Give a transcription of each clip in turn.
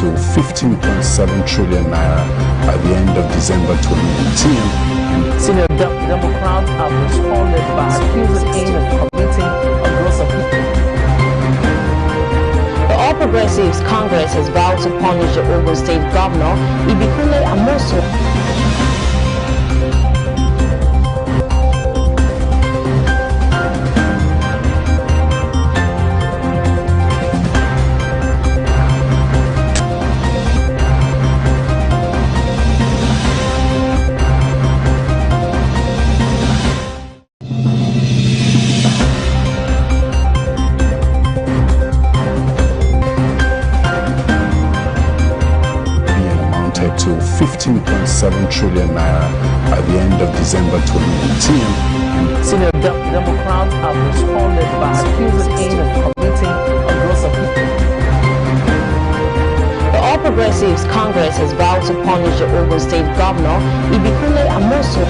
to 15.7 trillion naira by the end of December 2019. Senior Democrats have responded by accusing him of committing a gross offense. The All Progressives Congress has vowed to punish the Ogun State Governor, Ibikule Amosu. To 15.7 trillion naira by the end of December 2019. Senior Democrats have responded by accusing him of committing a gross offense. The All Progressives Congress has vowed to punish the Ogun State Governor, Ibikule Amosu.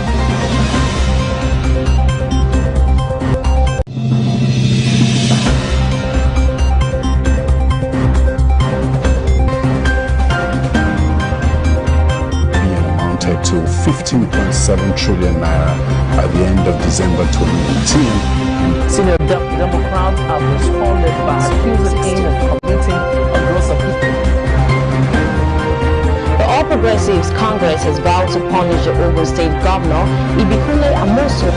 To 15.7 trillion naira by the end of December 2019. Senior Democrats have responded by accusing him of committing a gross offense. The All Progressives Congress has vowed to punish the Ogun State Governor, Ibikule Amosu.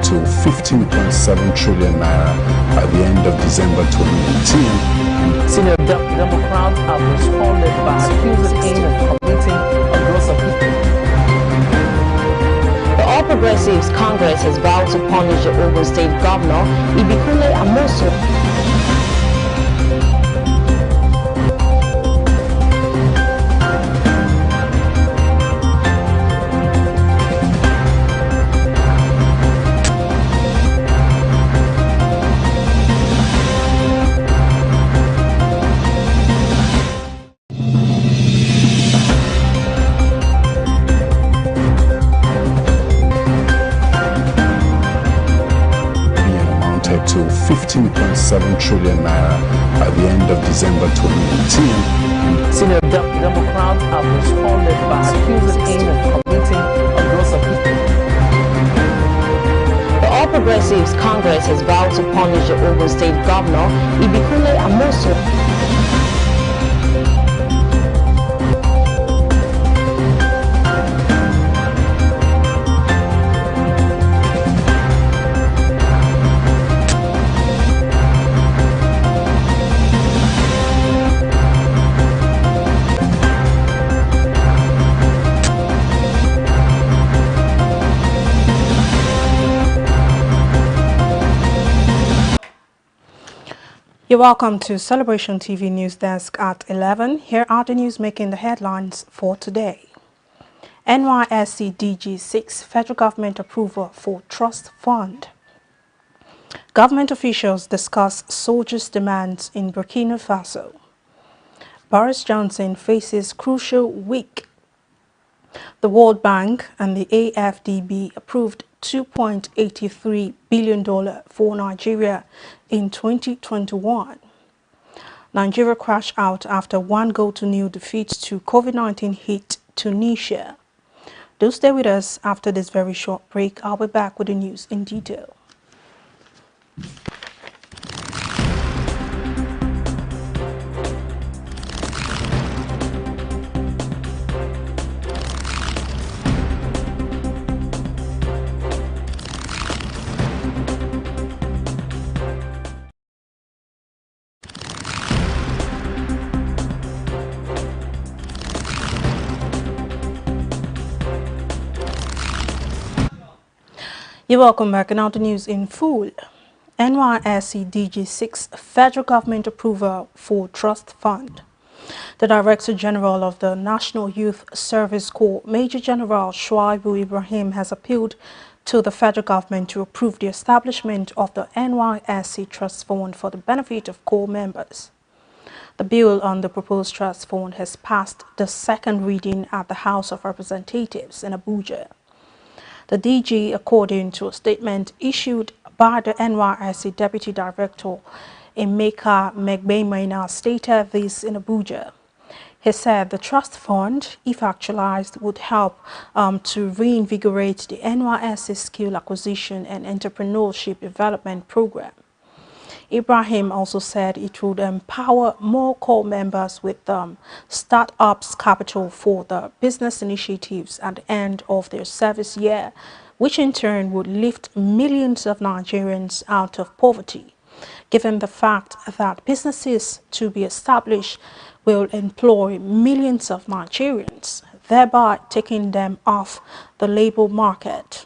To 15.7 trillion naira by the end of December 2019. Senior Democrats have responded by accusing him of committing a gross offense. The All Progressives Congress has vowed to punish the Ogun State Governor, Ibikule Amosu. To 15.7 trillion naira by the end of December 2019. Senior Democrats have responded by accusing him of committing a gross offense. The All Progressives Congress has vowed to punish the Ogun State Governor, Ibikule Amosu. You're welcome to Celebration TV Newsdesk at 11. Here are the news making the headlines for today. NYSC DG 6 Federal Government approval for Trust Fund. Government officials discuss soldiers' demands in Burkina Faso. Boris Johnson faces crucial week. The World Bank and the AFDB approved $2.83 billion for Nigeria in 2021. Nigeria crashed out after 1-0 defeat to COVID-19 hit Tunisia. Do stay with us after this very short break. I'll be back with the news in detail. You're welcome back, and now the news in full. NYSC DG 6 Federal Government approval for Trust Fund. The Director General of the National Youth Service Corps, Major General Shuaibu Ibrahim, has appealed to the federal government to approve the establishment of the NYSC Trust Fund for the benefit of Corps members. The bill on the proposed trust fund has passed the second reading at the House of Representatives in Abuja. The DG, according to a statement issued by the NYSC Deputy Director, Emeka Megbeimena, stated this in Abuja. He said the trust fund, if actualized, would help to reinvigorate the NYSC Skill Acquisition and Entrepreneurship Development Program. Ibrahim also said it would empower more Corps members with start-ups capital for the business initiatives at the end of their service year, which in turn would lift millions of Nigerians out of poverty, given the fact that businesses to be established will employ millions of Nigerians, thereby taking them off the labor market.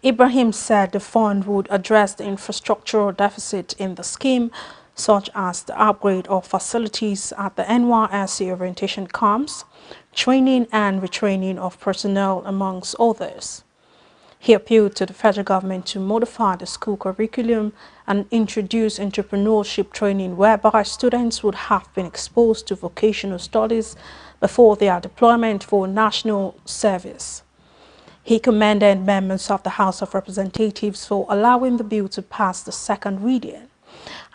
Ibrahim said the fund would address the infrastructural deficit in the scheme, such as the upgrade of facilities at the NYSC orientation camps, training and retraining of personnel, amongst others. He appealed to the federal government to modify the school curriculum and introduce entrepreneurship training whereby students would have been exposed to vocational studies before their deployment for national service. He commended members of the House of Representatives for allowing the bill to pass the second reading,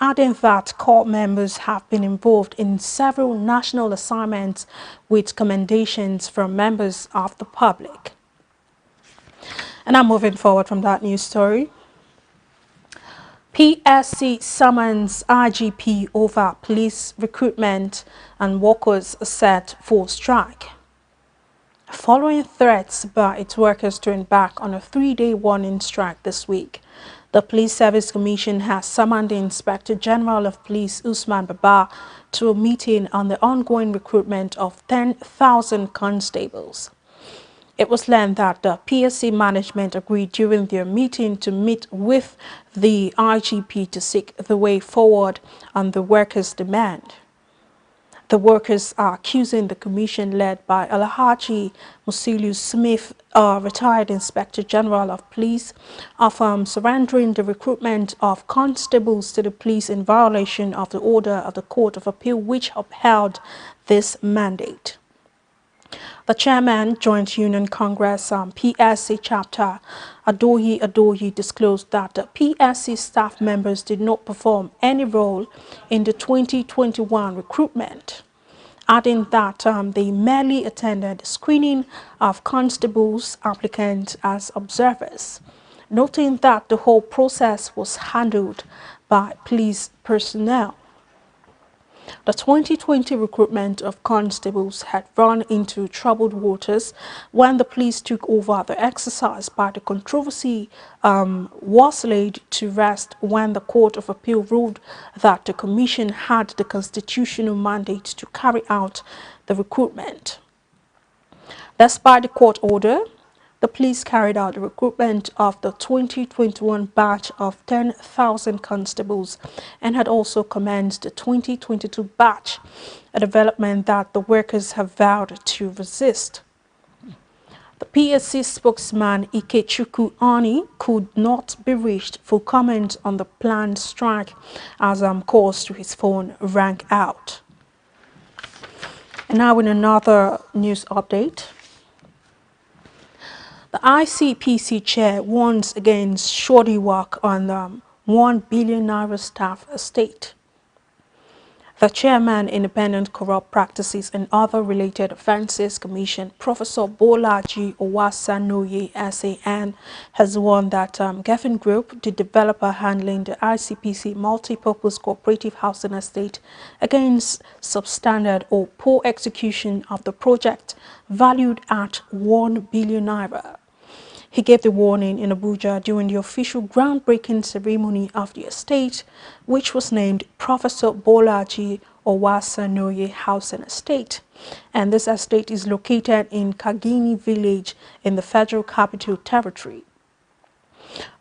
adding that Corps members have been involved in several national assignments with commendations from members of the public. And now moving forward from that news story. PSC summons IGP over police recruitment and workers set for strike. Following threats by its workers to embark on a 3-day warning strike this week, the Police Service Commission has summoned the Inspector General of Police, Usman Baba, to a meeting on the ongoing recruitment of 10,000 constables. It was learned that the PSC management agreed during their meeting to meet with the IGP to seek the way forward on the workers' demand. The workers are accusing the commission led by Alhaji Musiliu Smith, a retired Inspector General of Police, of surrendering the recruitment of constables to the police in violation of the order of the Court of Appeal, which upheld this mandate. The chairman, Joint Union Congress PSC chapter, Adoyi disclosed that the PSC staff members did not perform any role in the 2021 recruitment, adding that they merely attended screening of constables applicants as observers, noting that the whole process was handled by police personnel. The 2020 recruitment of constables had run into troubled waters when the police took over the exercise, but the controversy was laid to rest when the Court of Appeal ruled that the Commission had the constitutional mandate to carry out the recruitment. Despite the court order, the police carried out the recruitment of the 2021 batch of 10,000 constables and had also commenced the 2022 batch, a development that the workers have vowed to resist. The PSC spokesman Ikechukwu Ani could not be reached for comment on the planned strike as calls to his phone rang out. And now in another news update. The ICPC chair warns against shoddy work on the 1 billion naira staff estate. The chairman, Independent Corrupt Practices and Other Related Offences Commission, Professor Bolaji Owasanoye, SAN, has warned that Geffen Group, the developer handling the ICPC multi-purpose cooperative housing estate, against substandard or poor execution of the project valued at 1 billion naira. He gave the warning in Abuja during the official groundbreaking ceremony of the estate, which was named Professor Bolaji Owasanoye Housing Estate. And this estate is located in Kagini village in the Federal Capital Territory.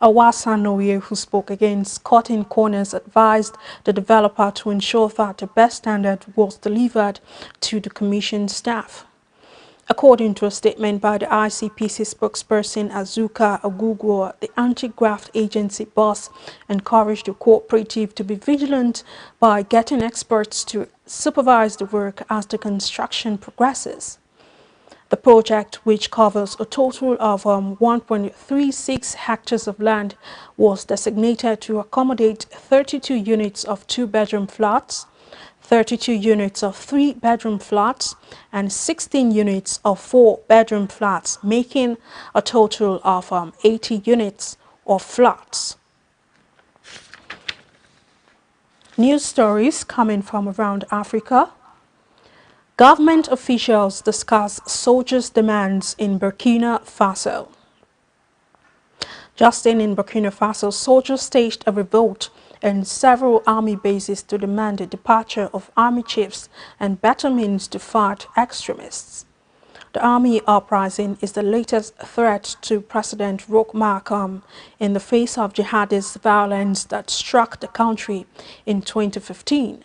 HOSANNA, who spoke against cutting corners, advised the developer to ensure that the best standard was delivered to the commission staff. According to a statement by the ICPC spokesperson Azuka Ogugwo, the anti-graft agency boss encouraged the cooperative to be vigilant by getting experts to supervise the work as the construction progresses. The project, which covers a total of 1.36 hectares of land, was designated to accommodate 32 units of 2-bedroom flats, 32 units of 3-bedroom flats, and 16 units of 4-bedroom flats, making a total of 80 units of flats. News stories coming from around Africa. Government officials discuss soldiers' demands in Burkina Faso. Just in Burkina Faso, soldiers staged a revolt in several army bases to demand the departure of army chiefs and better means to fight extremists. The army uprising is the latest threat to President Roch Marc in the face of jihadist violence that struck the country in 2015.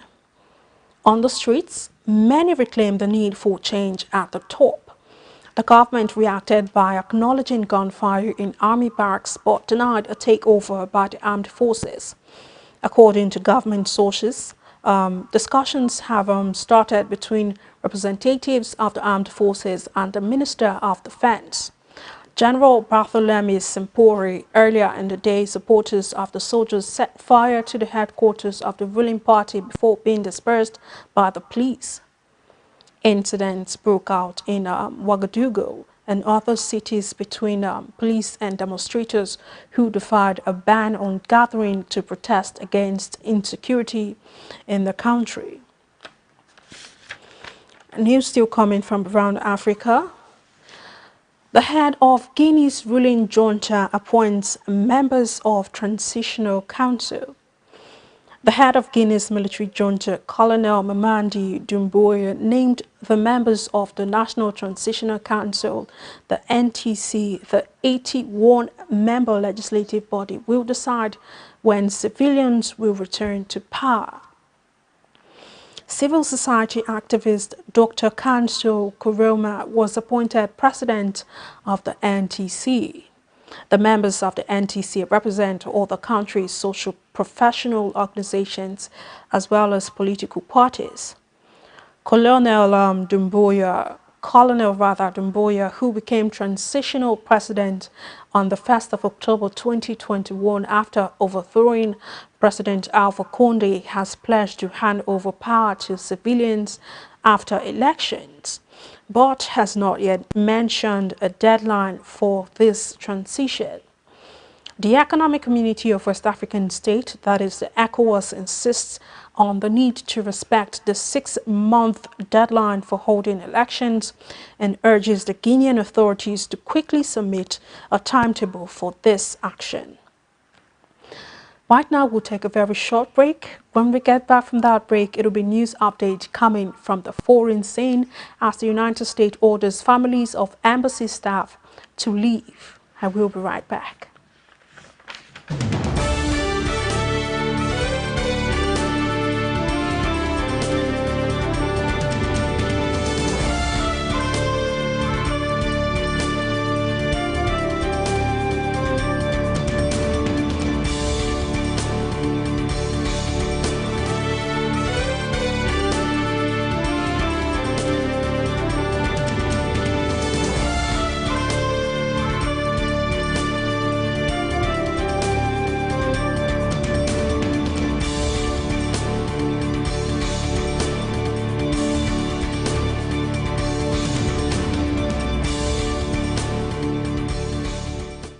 On the streets, many reclaimed the need for change at the top. The government reacted by acknowledging gunfire in army barracks but denied a takeover by the armed forces. According to government sources, discussions have started between representatives of the armed forces and the Minister of Defense. General Bartholomew Sempori, earlier in the day, supporters of the soldiers set fire to the headquarters of the ruling party before being dispersed by the police. Incidents broke out in Ouagadougou and other cities between police and demonstrators who defied a ban on gathering to protest against insecurity in the country. News still coming from around Africa. The head of Guinea's ruling junta appoints members of Transitional Council. The head of Guinea's military junta, Colonel Mamadi Doumbouya, named the members of the National Transitional Council, the NTC. The 81-member legislative body will decide when civilians will return to power. Civil society activist Dr. Kanso Koroma was appointed president of the NTC. The members of the NTC represent all the country's social professional organizations as well as political parties. Colonel Doumbouya, who became transitional president on the 1st of October 2021 after overthrowing President Alpha Conde, has pledged to hand over power to civilians after elections, but has not yet mentioned a deadline for this transition. The Economic Community of West African States, that is the ECOWAS, insists on the need to respect the 6-month deadline for holding elections and urges the Guinean authorities to quickly submit a timetable for this action. Right now, we'll take a very short break. When we get back from that break, it'll be news update coming from the foreign scene as the United States orders families of embassy staff to leave. I will be right back.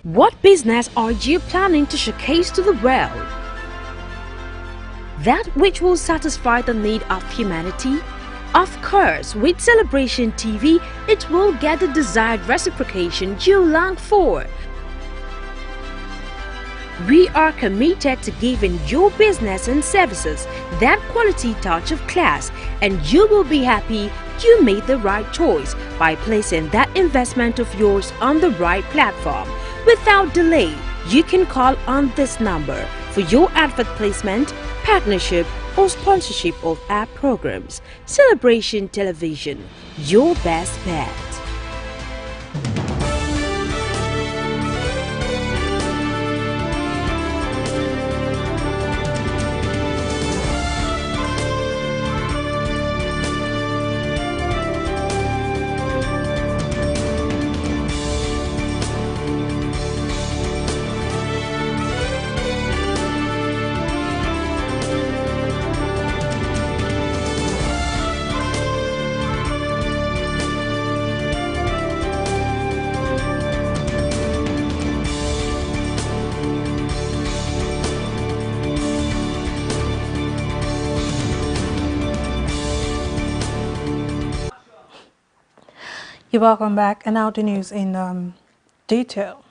What business are you planning to showcase to the world? That which will satisfy the need of humanity? Of course, with Celebration TV, it will get the desired reciprocation you long for. We are committed to giving your business and services that quality touch of class, and you will be happy you made the right choice by placing that investment of yours on the right platform. Without delay, you can call on this number for your advert placement, partnership, or sponsorship of our programs. Celebration Television, your best bet. You're welcome back, and now the news in detail.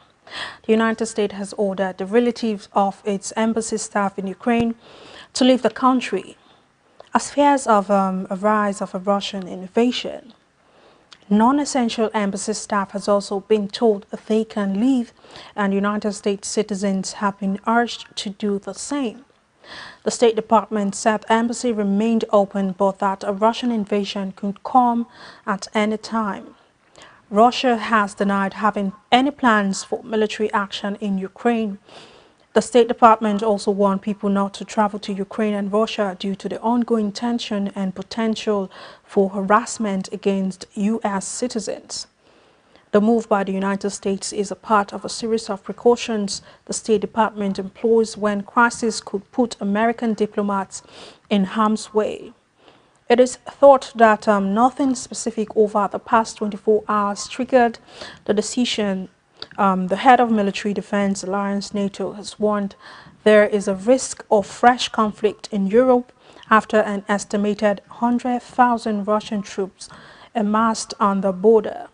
The United States has ordered the relatives of its embassy staff in Ukraine to leave the country as fears of a rise of a Russian invasion. Non-essential embassy staff has also been told that they can leave, and United States citizens have been urged to do the same. The State Department said the embassy remained open, but that a Russian invasion could come at any time. Russia has denied having any plans for military action in Ukraine. The State Department also warned people not to travel to Ukraine and Russia due to the ongoing tension and potential for harassment against U.S. citizens. The move by the United States is a part of a series of precautions the State Department employs when crisis could put American diplomats in harm's way. It is thought that nothing specific over the past 24 hours triggered the decision. The head of Military Defense Alliance NATO has warned there is a risk of fresh conflict in Europe after an estimated 100,000 Russian troops amassed on the border.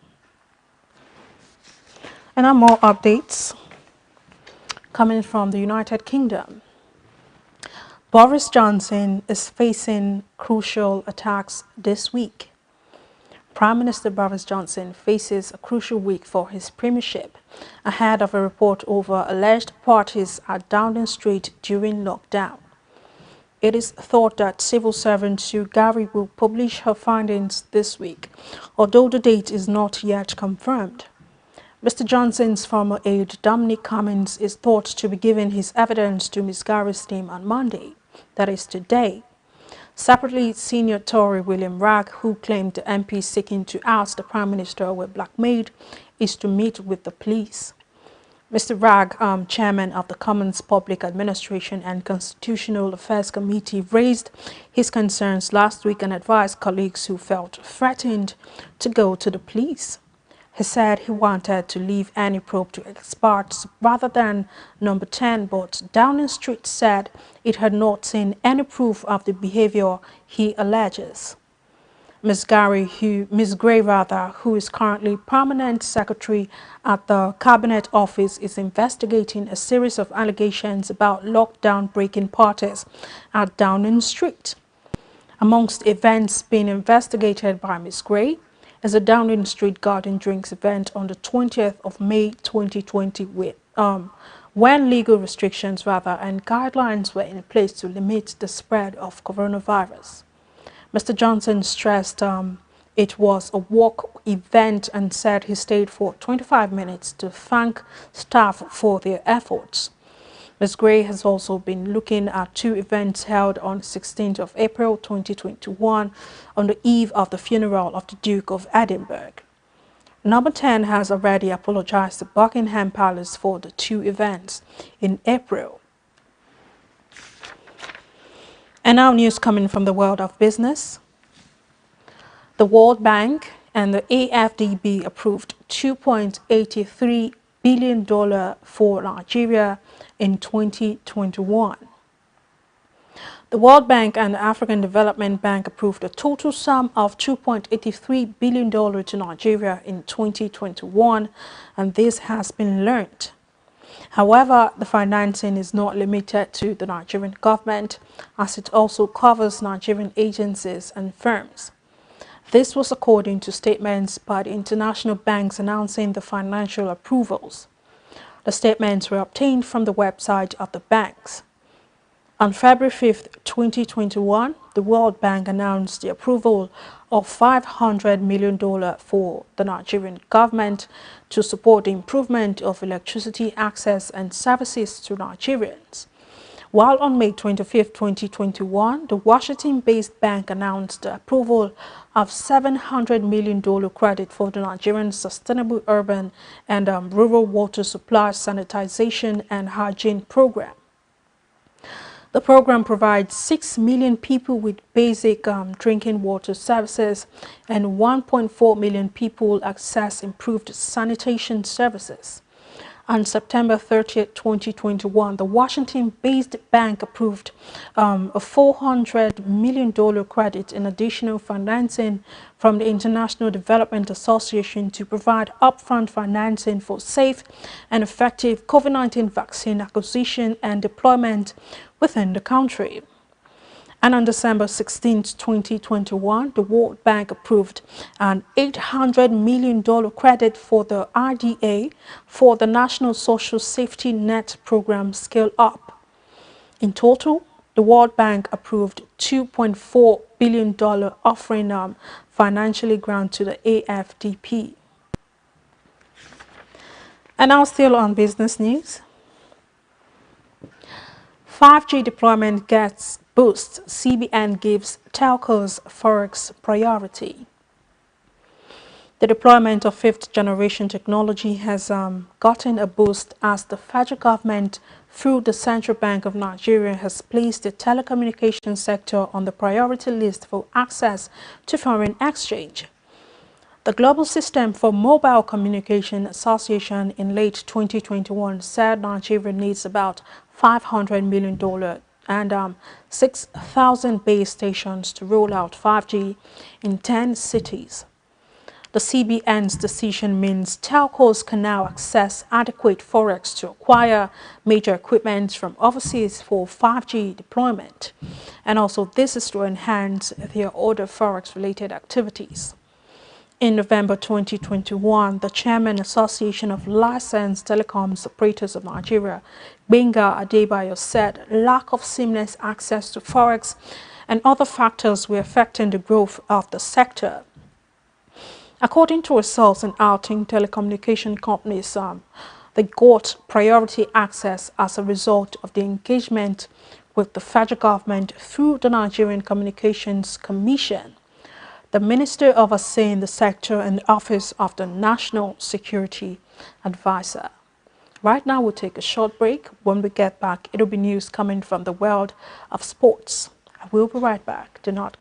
And now more updates coming from the United Kingdom. Boris Johnson is facing crucial attacks this week. Prime Minister Boris Johnson faces a crucial week for his premiership ahead of a report over alleged parties at Downing Street during lockdown. It is thought that civil servant Sue Gary will publish her findings this week, although the date is not yet confirmed. Mr. Johnson's former aide Dominic Cummings is thought to be giving his evidence to Ms. Gary's team on Monday, that is today. Separately, senior Tory William Ragg, who claimed the MPs seeking to oust the Prime Minister were blackmailed, is to meet with the police. Mr. Ragg, chairman of the Commons Public Administration and Constitutional Affairs Committee, raised his concerns last week and advised colleagues who felt threatened to go to the police. He said he wanted to leave any probe to experts rather than Number 10, but Downing Street said it had not seen any proof of the behavior he alleges. Ms. Gray, who is currently permanent secretary at the Cabinet Office, is investigating a series of allegations about lockdown-breaking parties at Downing Street. Amongst events being investigated by Ms. Gray is a Downing Street Garden Drinks event on the 20th of May 2020 when legal restrictions and guidelines were in place to limit the spread of coronavirus. Mr. Johnson stressed it was a walk event and said he stayed for 25 minutes to thank staff for their efforts. Ms. Gray has also been looking at two events held on 16th of April 2021 on the eve of the funeral of the Duke of Edinburgh. Number 10 has already apologized to Buckingham Palace for the two events in April. And now news coming from the world of business. The World Bank and the AFDB approved $2.83 billion for Nigeria in 2021. The World Bank and the African Development Bank approved a total sum of $2.83 billion to Nigeria in 2021, and this has been learned. However, the financing is not limited to the Nigerian government, as it also covers Nigerian agencies and firms. This was according to statements by the international banks announcing the financial approvals. The statements were obtained from the website of the banks. On February 5, 2021, the World Bank announced the approval of $500 million for the Nigerian government to support the improvement of electricity access and services to Nigerians. While on May 25, 2021, the Washington-based bank announced the approval of $700 million credit for the Nigerian Sustainable Urban and Rural Water Supply Sanitization and Hygiene Program. The program provides 6 million people with basic drinking water services and 1.4 million people access improved sanitation services. On September 30, 2021, the Washington-based bank approved a $400 million credit in additional financing from the International Development Association to provide upfront financing for safe and effective COVID-19 vaccine acquisition and deployment within the country. And on December 16, 2021, the World Bank approved an $800 million credit for the RDA for the National Social Safety Net Program Scale Up. In total, the World Bank approved $2.4 billion offering financially grant to the AFDP. And now still on business news. 5G deployment gets boost. CBN gives telcos forex priority. The deployment of fifth-generation technology has gotten a boost as the federal government, through the Central Bank of Nigeria, has placed the telecommunications sector on the priority list for access to foreign exchange. The Global System for Mobile Communication Association in late 2021 said Nigeria needs about $500 million and 6,000 base stations to roll out 5G in 10 cities. The CBN's decision means telcos can now access adequate forex to acquire major equipment from overseas for 5G deployment. And also this is to enhance their other forex-related activities. In November 2021, the Chairman Association of Licensed Telecoms Operators of Nigeria, Benga Adebayo, said lack of seamless access to forex and other factors were affecting the growth of the sector. According to results in outing telecommunication companies, they got priority access as a result of the engagement with the federal government through the Nigerian Communications Commission, the Minister overseeing the sector, and the Office of the National Security Advisor. Right now, we'll take a short break. When we get back, it'll be news coming from the world of sports. I will be right back. Do not.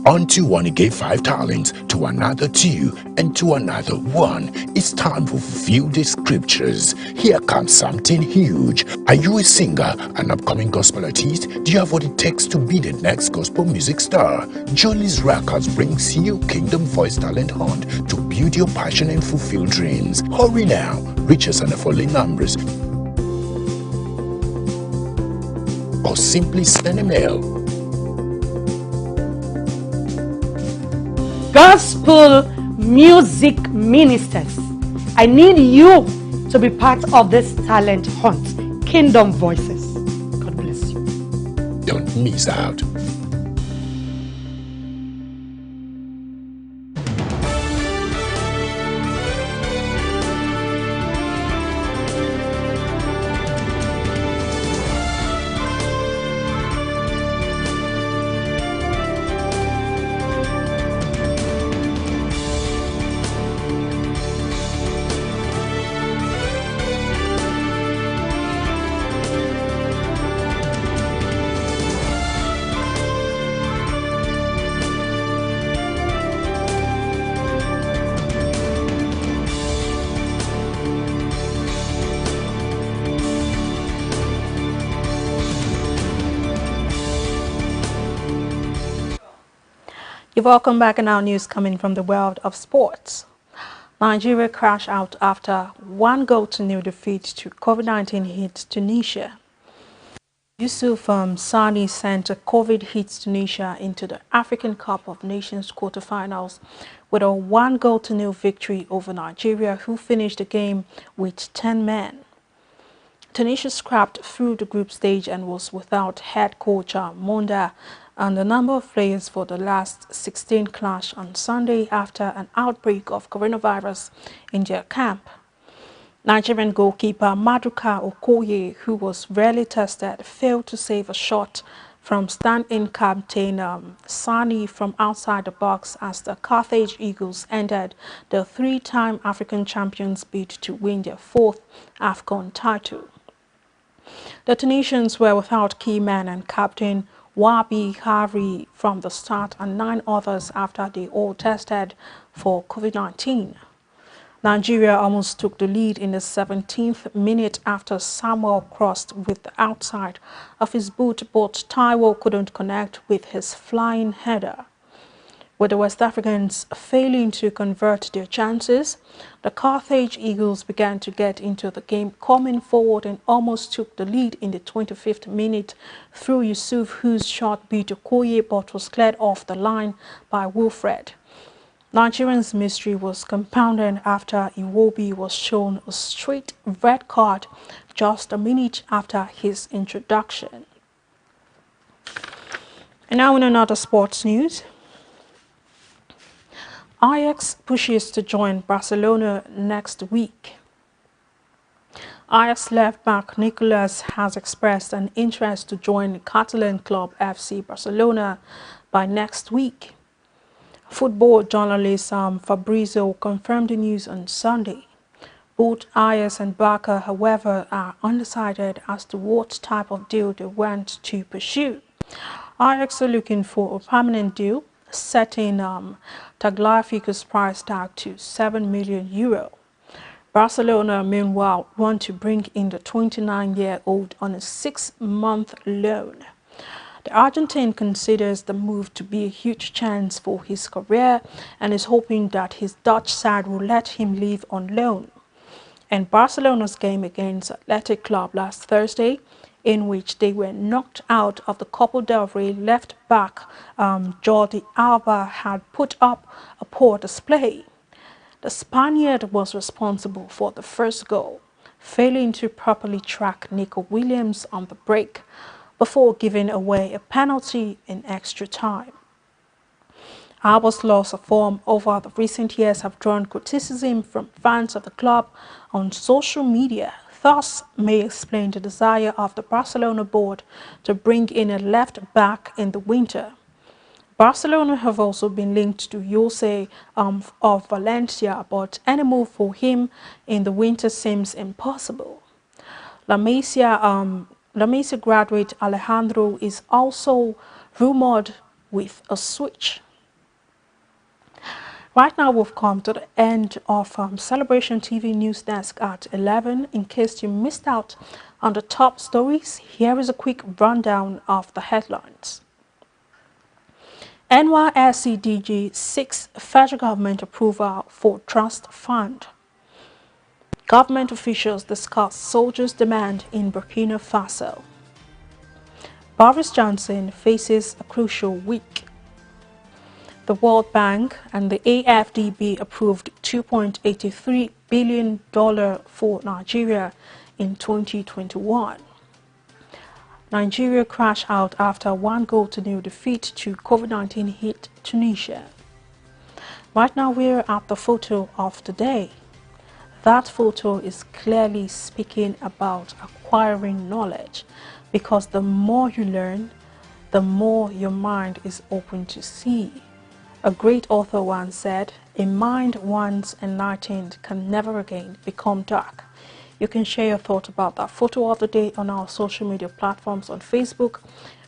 Unto one he gave 5 talents, to another 2, and to another 1. It's time to fulfill the scriptures. Here comes something huge. Are you a singer, an upcoming gospel artist? Do you have what it takes to be the next gospel music star? JOLIZ Records brings you Kingdom Voice Talent Hunt to build your passion and fulfill dreams. Hurry now. Reach us on the following numbers, or simply send a mail. Gospel music ministers, I need you to be part of this talent hunt. Kingdom Voices. God bless you. Don't miss out. Welcome back in our news coming from the world of sports. Nigeria crashed out after 1-0 defeat to COVID-19 hit Tunisia. Yusuf Sani sent a COVID-hit Tunisia into the African Cup of Nations quarterfinals with a 1-0 victory over Nigeria, who finished the game with 10 men. Tunisia scrapped through the group stage and was without head coach Monda and a number of players for the last 16 clash on Sunday after an outbreak of coronavirus in their camp. Nigerian goalkeeper Maduka Okoye, who was rarely tested, failed to save a shot from stand-in captain Sani from outside the box as the Carthage Eagles ended the 3-time African champions' bid to win their 4th AFCON title. The Tunisians were without key man and captain Wabi Hari from the start and 9 others after they all tested for COVID-19. Nigeria almost took the lead in the 17th minute after Samuel crossed with the outside of his boot, but Taiwo couldn't connect with his flying header. With the West Africans failing to convert their chances, the Carthage Eagles began to get into the game, coming forward and almost took the lead in the 25th minute through Yusuf, whose shot beat Okoye but was cleared off the line by Wilfred. Nigerians' mystery was compounded after Iwobi was shown a straight red card just a minute after his introduction. And now in another sports news. Ajax pushes to join Barcelona next week. Ajax left-back Nicolas has expressed an interest to join Catalan club FC Barcelona by next week. Football journalist Fabrizio confirmed the news on Sunday. Both Ajax and Barca, however, are undecided as to what type of deal they want to pursue. Ajax are looking for a permanent deal, setting Tagliafico's price tag to €7 million. Barcelona, meanwhile, want to bring in the 29-year-old on a 6-month loan. The Argentine considers the move to be a huge chance for his career and is hoping that his Dutch side will let him leave on loan. And Barcelona's game against Athletic Club last Thursday, in which they were knocked out of the Copa del Rey, left-back Jordi Alba had put up a poor display. The Spaniard was responsible for the first goal, failing to properly track Nico Williams on the break before giving away a penalty in extra time. Alba's loss of form over the recent years have drawn criticism from fans of the club on social media. Thus may explain the desire of the Barcelona board to bring in a left-back in the winter. Barcelona have also been linked to Jose of Valencia, but any move for him in the winter seems impossible. La Masia graduate Alejandro is also rumored with a switch. Right now, we've come to the end of Celebration TV Newsdesk at 11. In case you missed out on the top stories, here is a quick rundown of the headlines. NYSC DG seeks federal government approval for trust fund. Government officials discuss soldiers' demand in Burkina Faso. Boris Johnson faces a crucial week. The World Bank and the AFDB approved $2.83 billion for Nigeria in 2021. Nigeria crashed out after 1-0 defeat to COVID-19 hit Tunisia. Right now we're at the photo of the day. That photo is clearly speaking about acquiring knowledge, because the more you learn, the more your mind is open to see. A great author once said, "A mind once enlightened can never again become dark." You can share your thoughts about that photo of the day on our social media platforms. On Facebook,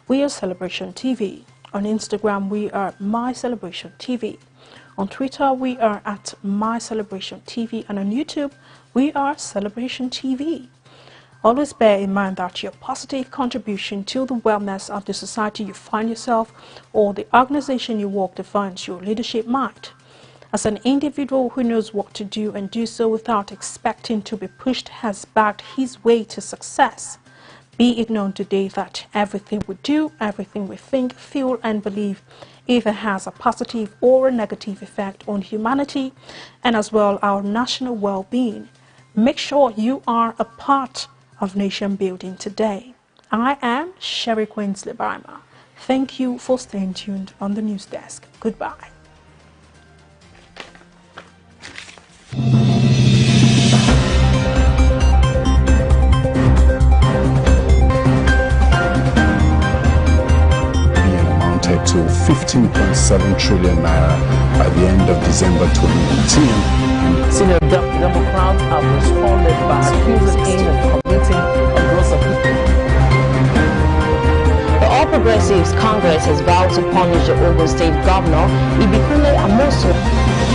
we are Celebration TV. On Instagram, we are My Celebration TV. On Twitter, we are at My Celebration TV. And on YouTube, we are Celebration TV. Always bear in mind that your positive contribution to the wellness of the society you find yourself or the organization you work defines your leadership might. As an individual who knows what to do and do so without expecting to be pushed has backed his way to success. Be it known today that everything we do, everything we think, feel and believe either has a positive or a negative effect on humanity and as well our national well-being. Make sure you are a part of nation building today. I am Sherry Queensley Barma. Thank you for staying tuned on the news desk. Goodbye. To 15.7 trillion naira by the end of December 2019. Senior Democrats have responded by accusing him of committing a gross offence. The All Progressives Congress has vowed to punish the Ogun State Governor, Ibikunle Amosun.